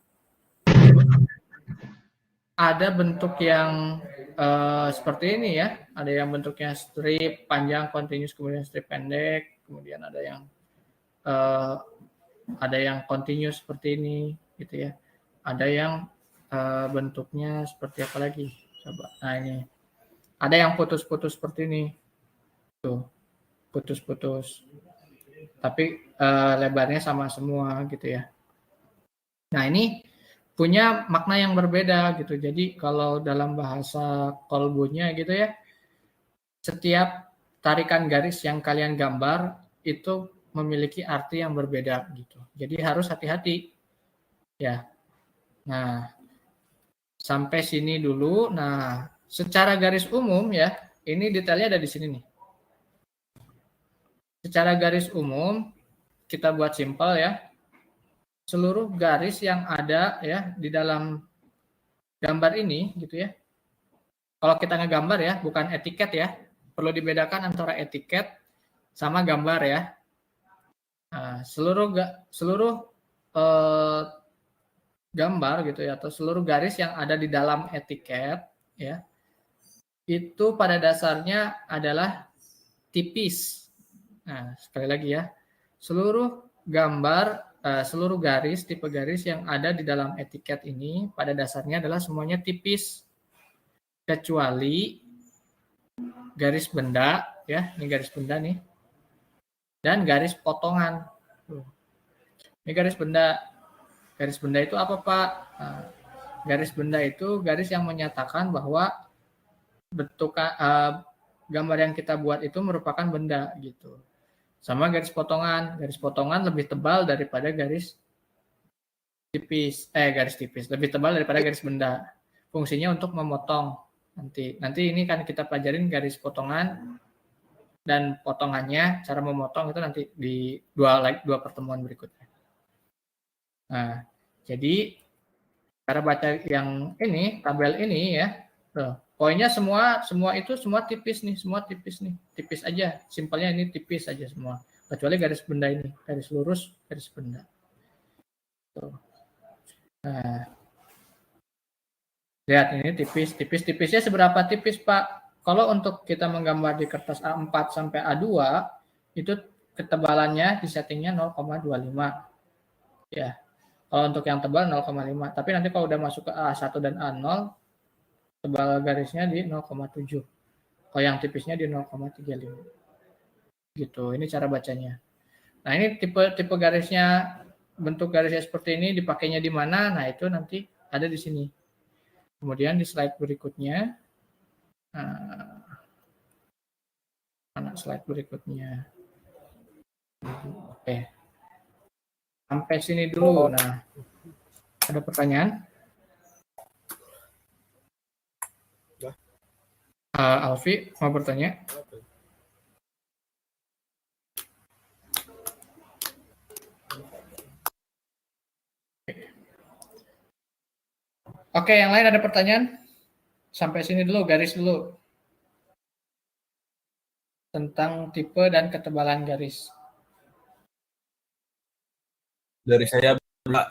ada bentuk yang seperti ini ya. Ada yang bentuknya strip panjang, continuous, kemudian strip pendek, kemudian ada yang continuous seperti ini, gitu ya. Ada yang bentuknya seperti apa lagi? Coba. Nah ini. Ada yang putus-putus seperti ini. Tuh, putus-putus. Tapi lebarnya sama semua, gitu ya. Nah ini punya makna yang berbeda gitu. Jadi kalau dalam bahasa kolbunya gitu ya, setiap tarikan garis yang kalian gambar itu memiliki arti yang berbeda gitu. Jadi harus hati-hati ya. Nah, sampai sini dulu. Nah, secara garis umum ya, ini detailnya ada di sini nih. Secara garis umum kita buat simpel ya. Seluruh garis yang ada ya di dalam gambar ini gitu ya. Kalau kita ngegambar ya, bukan etiket ya. Perlu dibedakan antara etiket sama gambar ya. Nah, seluruh gambar gitu ya, atau seluruh garis yang ada di dalam etiket ya, itu pada dasarnya adalah tipis. Nah, sekali lagi ya, seluruh gambar, seluruh garis, tipe garis yang ada di dalam etiket ini pada dasarnya adalah semuanya tipis, kecuali garis benda ya, ini garis benda nih, dan garis potongan. Ini garis benda. Garis benda itu apa, Pak? Nah, garis benda itu garis yang menyatakan bahwa bentuk gambar yang kita buat itu merupakan benda gitu. Sama garis potongan. Garis potongan lebih tebal daripada garis tipis. Garis tipis lebih tebal daripada garis benda. Fungsinya untuk memotong. Nanti ini kan kita pelajarin garis potongan dan potongannya, cara memotong itu nanti di dua pertemuan berikutnya. Nah, jadi cara baca yang ini, tabel ini ya, poinnya semua tipis nih, tipis aja, simpelnya ini tipis aja semua, kecuali garis benda ini, garis lurus, garis benda. Tuh. Nah, lihat ini tipisnya seberapa tipis, Pak? Kalau untuk kita menggambar di kertas A4 sampai A2 itu ketebalannya di settingnya 0,25 ya. Kalau untuk yang tebal 0,5, tapi nanti kalau udah masuk ke A1 dan A0 tebal garisnya di 0,7. Kalau yang tipisnya di 0,35. Gitu. Ini cara bacanya. Nah, ini tipe garisnya, bentuk garisnya seperti ini dipakainya di mana? Nah, itu nanti ada di sini. Kemudian di slide berikutnya, mana slide berikutnya? Oke. Sampai sini dulu. Nah, ada pertanyaan? Alfi mau bertanya? Oke, yang lain ada pertanyaan? Sampai sini dulu, garis dulu. Tentang tipe dan ketebalan garis. Dari saya, Pak.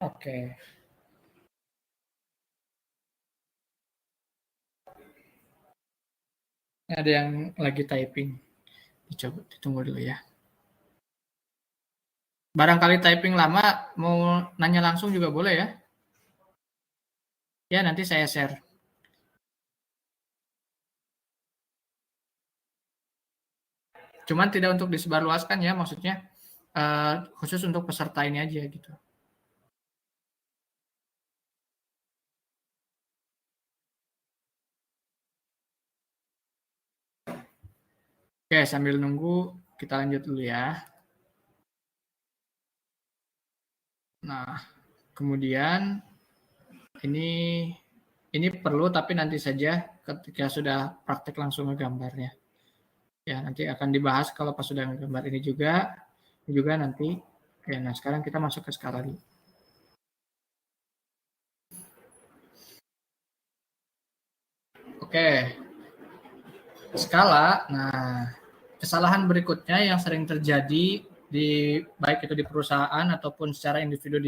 Oke. Ada yang lagi typing. Dicoba, ditunggu dulu ya. Barangkali typing lama, mau nanya langsung juga boleh ya. Ya, nanti saya share. Cuman tidak untuk disebarluaskan ya, maksudnya khusus untuk peserta ini aja gitu. Oke, sambil nunggu kita lanjut dulu ya. Nah, kemudian ini perlu tapi nanti saja ketika sudah praktek langsung ngegambarnya. Ya, nanti akan dibahas kalau pas sudah ngegambar ini juga nanti. Oke, nah sekarang kita masuk ke skala dulu. Oke. Skala. Nah, kesalahan berikutnya yang sering terjadi baik itu di perusahaan ataupun secara individu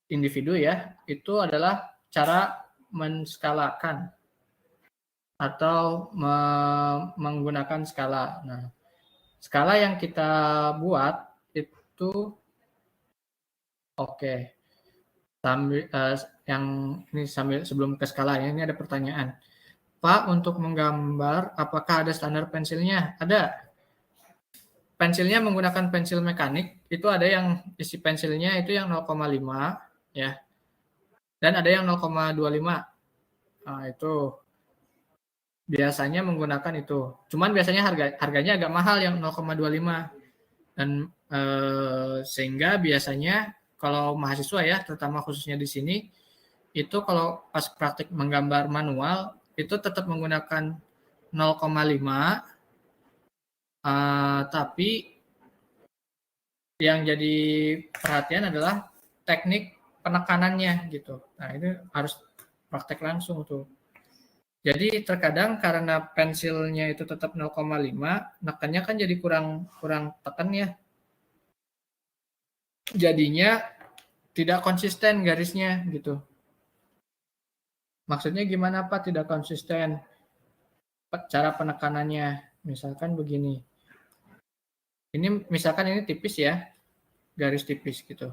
individu ya, itu adalah cara menskalakan atau menggunakan skala. Nah, skala yang kita buat itu yang ini sebelum ke skala ya, ini ada pertanyaan. Pak, untuk menggambar apakah ada standar pensilnya? Ada. Pensilnya menggunakan pensil mekanik, itu ada yang isi pensilnya itu yang 0,5 ya. Dan ada yang 0,25. Nah, itu biasanya menggunakan itu. Cuman biasanya harganya agak mahal yang 0,25. Dan sehingga biasanya kalau mahasiswa ya, terutama khususnya di sini, itu kalau pas praktik menggambar manual itu tetap menggunakan 0,5. Tapi yang jadi perhatian adalah teknik penekanannya gitu. Nah, ini harus praktek langsung tuh. Jadi terkadang karena pensilnya itu tetap 0,5, nekannya kan jadi kurang tekan ya. Jadinya tidak konsisten garisnya gitu. Maksudnya gimana Pak tidak konsisten? Cara penekanannya misalkan begini. Ini misalkan ini tipis ya, garis tipis gitu.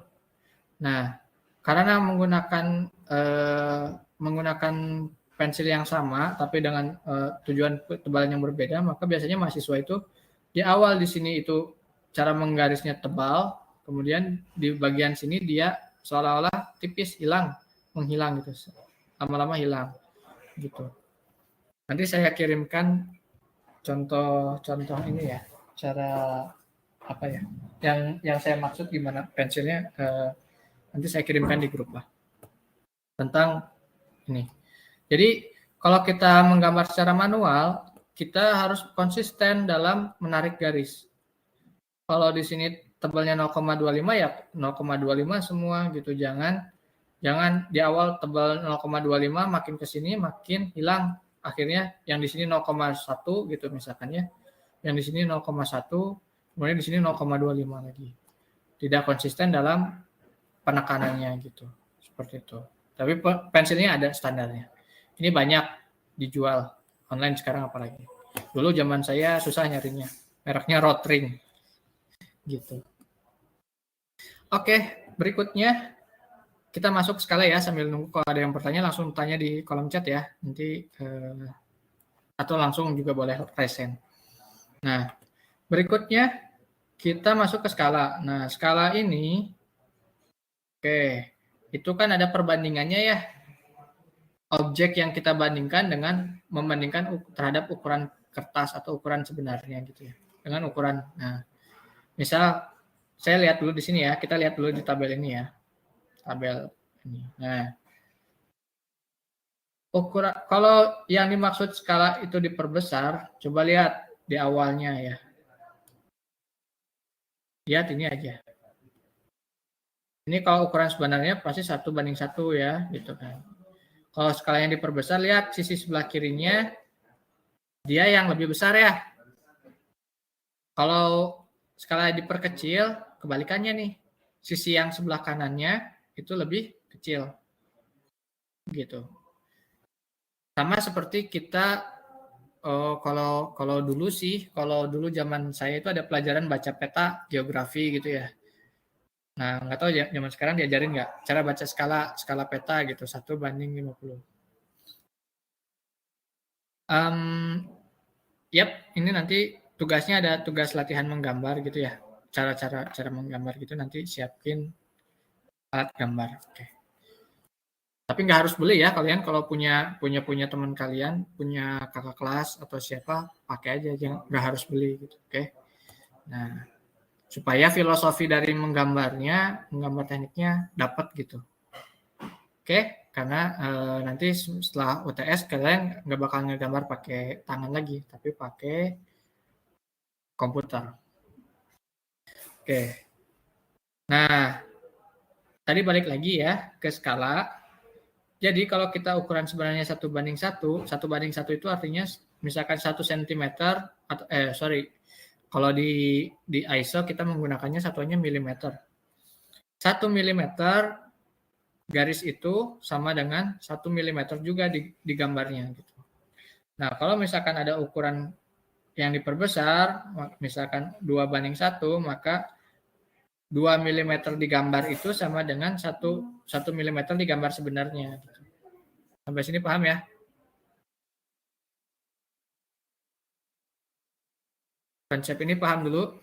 Nah, karena menggunakan pensil yang sama tapi dengan tujuan tebalan yang berbeda, maka biasanya mahasiswa itu di awal di sini itu cara menggarisnya tebal, kemudian di bagian sini dia seolah-olah tipis, menghilang gitu. Lama-lama hilang gitu. Nanti saya kirimkan contoh ini ya, cara apa ya? Yang saya maksud gimana pensilnya nanti saya kirimkan di grup lah. Tentang ini. Jadi kalau kita menggambar secara manual, kita harus konsisten dalam menarik garis. Kalau di sini tebalnya 0,25 ya 0,25 semua gitu. Jangan di awal tebal 0,25 makin ke sini makin hilang. Akhirnya yang di sini 0,1 gitu misalkan ya. Yang di sini 0,1, kemudian di sini 0,25 lagi. Tidak konsisten dalam penekanannya gitu. Seperti itu. Tapi pensilnya ada standarnya. Ini banyak dijual online sekarang apalagi. Dulu zaman saya susah nyarinya. Mereknya Rotring. Gitu. Oke, berikutnya kita masuk skala ya sambil nunggu kalau ada yang bertanya langsung tanya di kolom chat ya. Nanti atau langsung juga boleh present. Nah, berikutnya kita masuk ke skala. Nah, skala ini itu kan ada perbandingannya ya. Objek yang kita bandingkan dengan membandingkan terhadap ukuran kertas atau ukuran sebenarnya gitu ya. Dengan ukuran. Nah, misal saya lihat dulu di sini ya. Kita lihat dulu di tabel ini ya. Tabel ini. Nah, ukuran kalau yang dimaksud skala itu diperbesar, coba lihat di awalnya ya. Lihat ini aja. Ini kalau ukuran sebenarnya pasti 1:1 ya, gitu kan. Kalau skalanya diperbesar, lihat sisi sebelah kirinya, dia yang lebih besar ya. Kalau skala diperkecil, kebalikannya nih. Sisi yang sebelah kanannya itu lebih kecil. Gitu. Sama seperti kita, kalau dulu zaman saya itu ada pelajaran baca peta geografi gitu ya. Nah, nggak tahu ya, zaman sekarang diajarin nggak cara baca skala peta gitu 1:50. Ini nanti tugasnya ada tugas latihan menggambar gitu ya. Cara menggambar gitu nanti siapin alat gambar. Oke. Tapi nggak harus beli ya kalian kalau punya teman kalian, punya kakak kelas atau siapa, pakai aja, nggak harus beli gitu. Oke. Nah, supaya filosofi dari menggambar tekniknya dapat gitu. Oke, karena nanti setelah UTS kalian nggak bakal ngegambar pakai tangan lagi, tapi pakai komputer. Oke. Nah, tadi balik lagi ya ke skala. Jadi kalau kita ukuran sebenarnya 1:1 itu artinya misalkan 1 cm atau kalau di ISO kita menggunakannya satuannya milimeter. 1 milimeter garis itu sama dengan 1 milimeter juga di gambarnya. Gitu. Nah, kalau misalkan ada ukuran yang diperbesar, misalkan 2:1, maka 2 milimeter di gambar itu sama dengan 1 milimeter di gambar sebenarnya. Gitu. Sampai sini paham ya? Konsep ini paham dulu?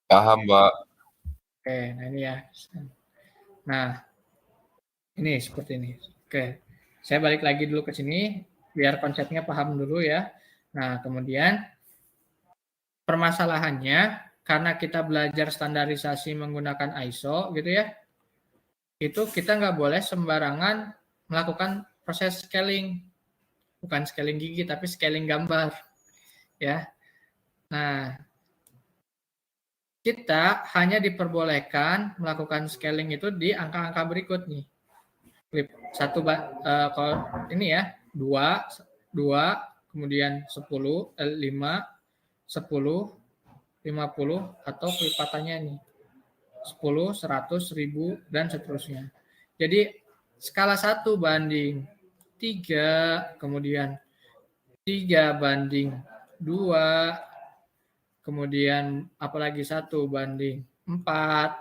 Paham, Pak. Oke, nah ini ya. Nah, ini seperti ini. Oke, saya balik lagi dulu ke sini, biar konsepnya paham dulu ya. Nah, kemudian permasalahannya, karena kita belajar standarisasi menggunakan ISO gitu ya, itu kita nggak boleh sembarangan melakukan proses scaling. Bukan scaling gigi, tapi scaling gambar. Ya. Nah, kita hanya diperbolehkan melakukan scaling itu di angka-angka berikut nih. Kalau ini ya, 2, kemudian 10, 5, 10, 50, atau kelipatannya nih. 10, 100, 1000, dan seterusnya. Jadi skala 1 banding 3, kemudian 3 banding 2, kemudian apalagi 1 banding 4,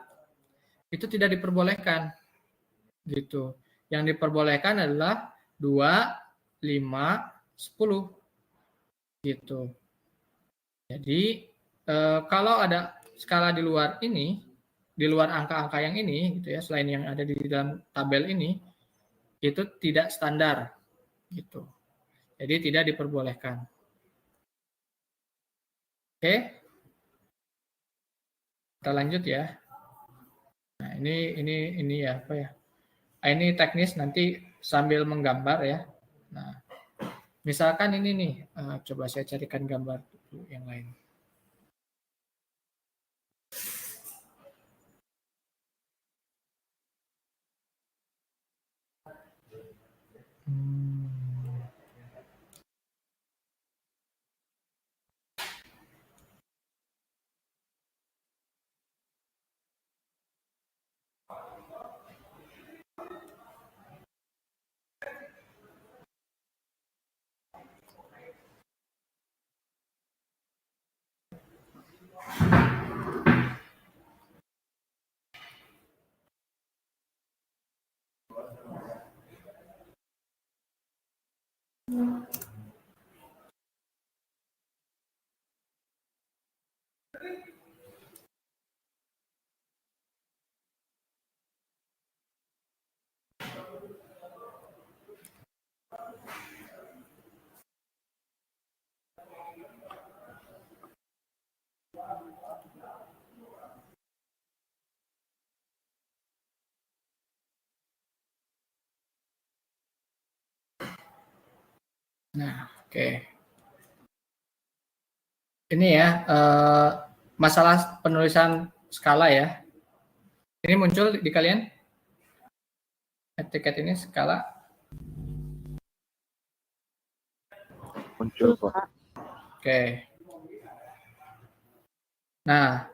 itu tidak diperbolehkan. Gitu. Yang diperbolehkan adalah 2, 5, 10. Gitu. Jadi kalau ada skala di luar ini, di luar angka-angka yang ini, gitu ya, selain yang ada di dalam tabel ini, itu tidak standar, gitu. Jadi tidak diperbolehkan. Oke, kita lanjut ya. Nah, ini ya apa ya? Ini teknis, nanti sambil menggambar ya. Nah, misalkan ini nih, coba saya carikan gambar yang lain. Nah, oke. Ini ya, masalah penulisan skala ya. Ini muncul di kalian? Etiket ini skala? Muncul, Pak. Oke. Nah,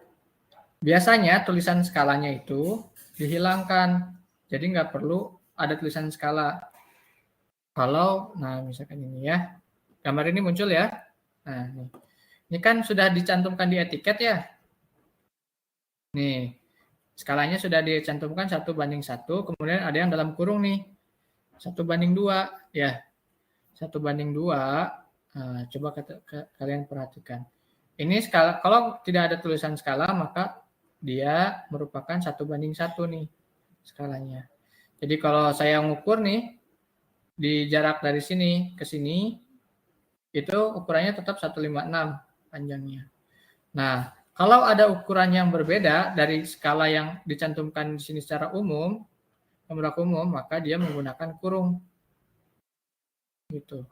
biasanya tulisan skalanya itu dihilangkan. Jadi nggak perlu ada tulisan skala. Kalau, nah misalkan ini ya, gambar ini muncul ya. Nah, ini kan sudah dicantumkan di etiket ya. Nih, skalanya sudah dicantumkan 1:1, kemudian ada yang dalam kurung nih, 1:2 ya. 1:2, coba kalian perhatikan. Ini skala, kalau tidak ada tulisan skala, maka dia merupakan 1:1 nih skalanya. Jadi kalau saya ngukur nih, di jarak dari sini ke sini, itu ukurannya tetap 156 panjangnya. Nah, kalau ada ukuran yang berbeda dari skala yang dicantumkan di sini secara umum, yang berlaku umum, maka dia menggunakan kurung. Gitu.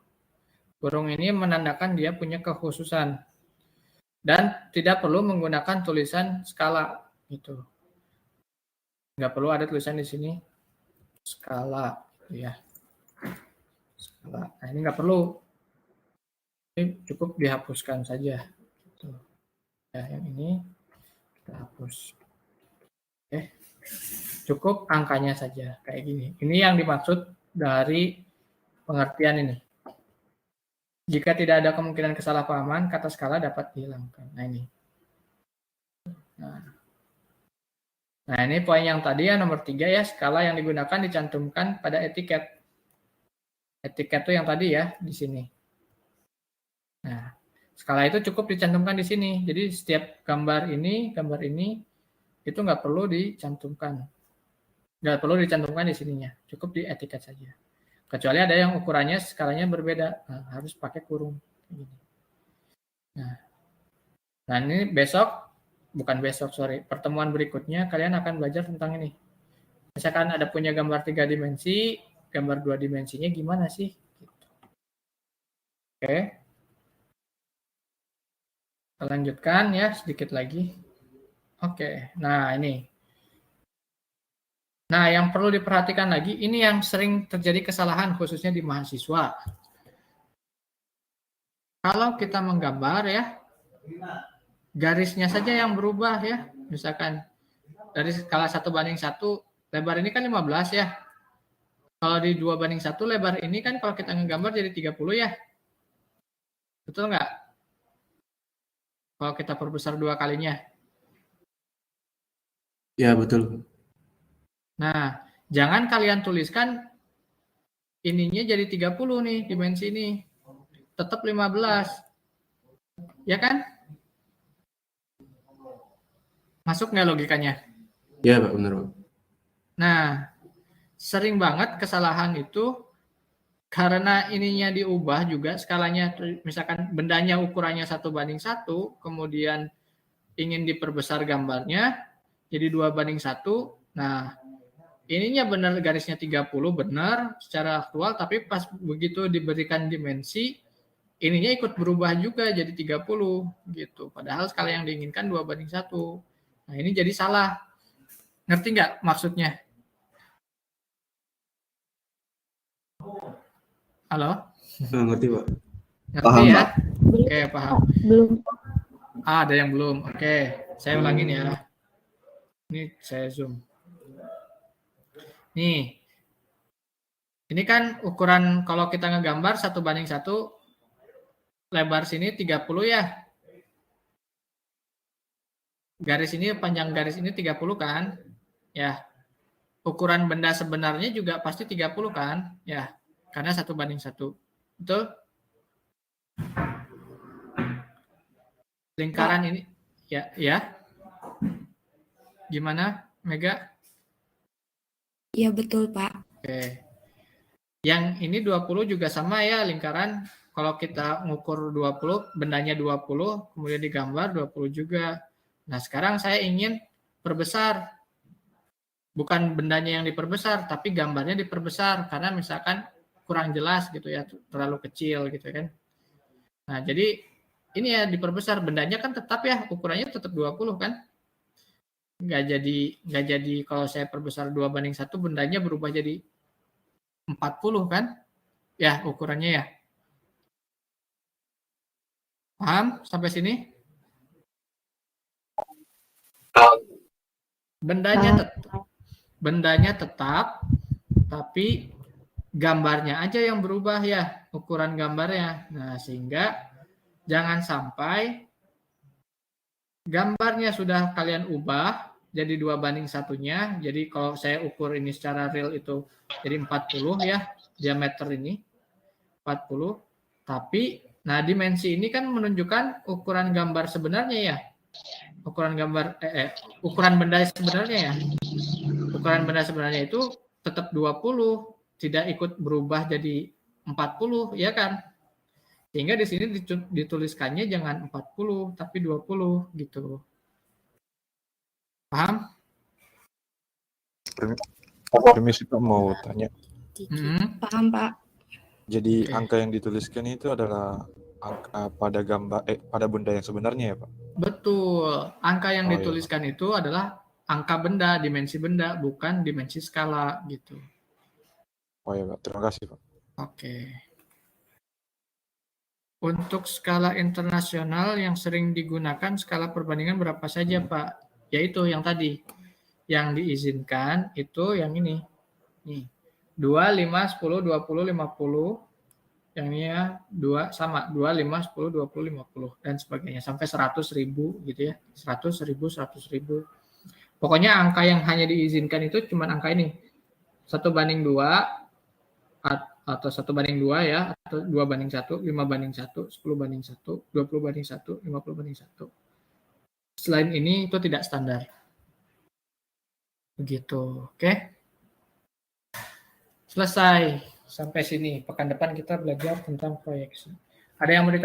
Kurung ini menandakan dia punya kekhususan. Dan tidak perlu menggunakan tulisan skala. Gitu. Nggak perlu ada tulisan di sini skala. Gitu ya. Skala. Nah, ini nggak perlu. Ini cukup dihapuskan saja. Gitu. Ya, yang ini kita hapus. Oke. Cukup angkanya saja kayak gini. Ini yang dimaksud dari pengertian ini. Jika tidak ada kemungkinan kesalahpahaman, kata skala dapat dihilangkan. Nah, ini. Nah, ini poin yang tadi ya, nomor 3 ya, skala yang digunakan dicantumkan pada etiket. Etiket itu yang tadi ya, di sini. Nah, skala itu cukup dicantumkan di sini. Jadi setiap gambar ini itu nggak perlu dicantumkan. Nggak perlu dicantumkan di sininya. Cukup di etiket saja. Kecuali ada yang ukurannya skalanya berbeda. Nah, harus pakai kurung. Nah, ini pertemuan berikutnya kalian akan belajar tentang ini. Misalkan ada punya gambar 3 dimensi, gambar 2 dimensinya gimana sih? Gitu. Oke. Kita lanjutkan ya sedikit lagi. Oke, nah ini. Nah, yang perlu diperhatikan lagi, ini yang sering terjadi kesalahan khususnya di mahasiswa. Kalau kita menggambar ya, garisnya saja yang berubah ya. Misalkan dari skala 1:1, lebar ini kan 15 ya. Kalau di 2:1, lebar ini kan kalau kita ngegambar jadi 30 ya. Betul nggak? Kalau kita perbesar 2 kalinya. Ya, betul. Nah, jangan kalian tuliskan ininya jadi 30 nih, dimensi ini. Tetap 15. Ya kan? Masuk nggak logikanya? Ya, Pak, benar, Pak. Nah, sering banget kesalahan itu karena ininya diubah juga skalanya, misalkan bendanya ukurannya 1:1, kemudian ingin diperbesar gambarnya jadi 2:1. Nah, ininya benar garisnya 30 benar secara aktual, tapi pas begitu diberikan dimensi ininya ikut berubah juga jadi 30 gitu. Padahal skala yang diinginkan 2:1. Nah, ini jadi salah. Ngerti nggak maksudnya? Halo? Ngerti, Pak. Ngerti Paham, ya? Pak. Oke, paham. Belum. Ada yang belum. Oke, saya ulangin ya. Ini saya zoom. Nih. Ini kan ukuran kalau kita ngegambar 1:1, lebar sini 30 ya. Garis ini, panjang garis ini 30 kan? Ya. Ukuran benda sebenarnya juga pasti 30 kan? Ya. Karena 1:1. Betul? Lingkaran ini ya. Gimana, Mega? Iya, betul, Pak. Oke. Yang ini 20 juga sama ya, lingkaran. Kalau kita ngukur 20, bendanya 20, kemudian digambar 20 juga. Nah, sekarang saya ingin perbesar. Bukan bendanya yang diperbesar, tapi gambarnya diperbesar. Karena misalkan kurang jelas gitu ya, terlalu kecil gitu kan. Nah, jadi ini ya diperbesar. Bendanya kan tetap ya, ukurannya tetap 20 kan. Nggak jadi kalau saya perbesar 2:1, bendanya berubah jadi 40 kan? Ya, ukurannya ya. Paham sampai sini? Bendanya tetap, tapi gambarnya aja yang berubah ya, ukuran gambarnya. Nah, sehingga jangan sampai gambarnya sudah kalian ubah jadi 2:1-nya. Jadi kalau saya ukur ini secara real itu jadi 40 ya, diameter ini 40. Tapi nah dimensi ini kan menunjukkan ukuran gambar sebenarnya ya. Ukuran benda sebenarnya ya. Ukuran benda sebenarnya itu tetap 20, tidak ikut berubah jadi 40 ya kan. Sehingga di sini dituliskannya jangan 40 tapi 20 gitu. Paham? Permisi Pak, mau tanya. Paham, Pak. Jadi Oke. angka yang dituliskan itu adalah angka pada gambar pada benda yang sebenarnya ya Pak? Betul. Angka yang Oh, dituliskan itu adalah angka benda, dimensi benda, bukan dimensi skala gitu. Oh ya Pak, terima kasih Pak. Oke. Untuk skala internasional yang sering digunakan skala perbandingan berapa saja Pak? Yaitu yang tadi. Yang diizinkan itu yang ini. Nih. 2, 5, 10, 20, 50. Yang ini ya 2 sama. 2, 5, 10, 20, 50. Dan sebagainya. Sampai 100.000 gitu ya. 100.000, 100.000. Pokoknya angka yang hanya diizinkan itu cuma angka ini. 1:2 atau 1:2 ya, atau 2:1, 5:1, 10:1, 20:1, 50:1. Selain ini itu tidak standar. Begitu, oke? Selesai sampai sini. Pekan depan kita belajar tentang proyeksi. Ada yang mau ditanya?